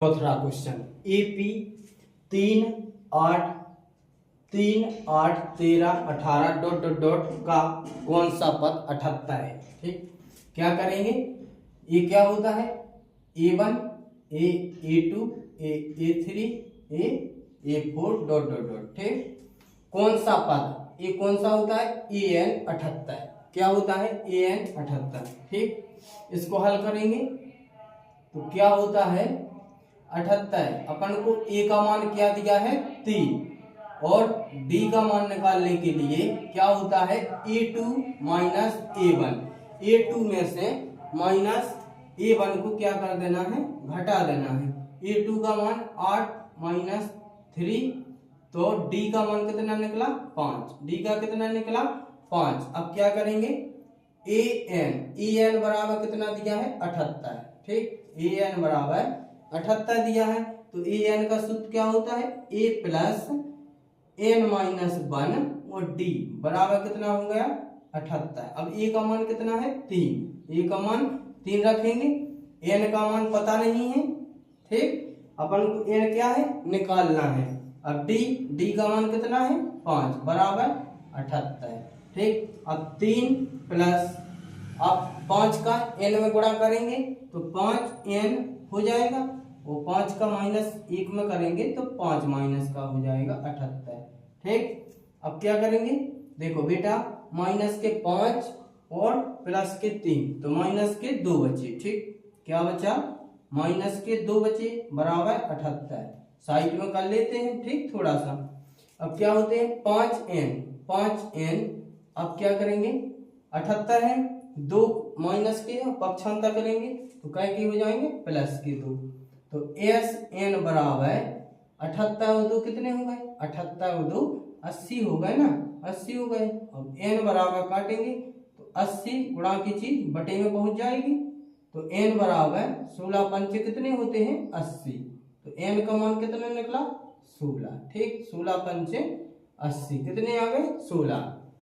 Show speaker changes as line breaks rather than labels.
चौथा question AP 3, 8, 13 का कौन सा पद 78 है। ठीक, क्या करेंगे, ये क्या होता है A1 A2 A3 A4 ... ठीक, कौन सा पद, ये कौन सा होता है AN 78, क्या होता है AN 78। ठीक, इसको हल करेंगे तो क्या होता है 78। अपन को ए का मान क्या दिया है 3 और डी का मान निकालने के लिए क्या होता है A2 माइनस A1। A2 में से माइनस A1 को क्या कर देना है, घटा देना है। A2 का मान 8 माइनस 3, तो डी का मान कितना निकला 5। डी का कितना निकला 5। अब क्या करेंगे एन बराबर कितना दिया है 78। ठीक, एन बराबर 78 दिया है, तो एन का सूत्र क्या होता है ए प्लस एन माइनस 1 और डी बराबर कितना हो गया 78। अब ए का मान कितना है 3, ए का मान 3 रखेंगे, एन का मान पता नहीं है। ठीक, अपन को एन क्या है निकालना है। अब डी का मान कितना है 5 बराबर 78। ठीक, अब 3 प्लस अब 5 का एन में गुणा करेंगे तो 5 एन हो जाएगा, वो 5 का माइनस 1 में करेंगे तो 5 माइनस का हो जाएगा 78। ठीक, अब क्या करेंगे, देखो बेटा माइनस के 5 और प्लस के 3, तो माइनस के 2 बचे। ठीक, क्या बचा माइनस के 2 बचे बराबर 78। साइड में कर लेते हैं। ठीक, थोड़ा सा अब क्या होते हैं 5n। अब क्या करेंगे 78 है, 2 माइनस के पक्षांतर करेंगे तो क्या के हो जाएंगे प्लस के 2, तो एस एन बराबर 78 और 2 कितने हो गए 78 और 2 80 हो गए ना, 80 हो गए। अब एन बराबर काटेंगे तो 80 गुणा की चीज बटे में पहुंच जाएगी, तो एन बराबर 16 पंचे कितने होते हैं 80, तो एन का मान कितना निकला 16। ठीक, 16 पंचे 80 कितने आ गए 16।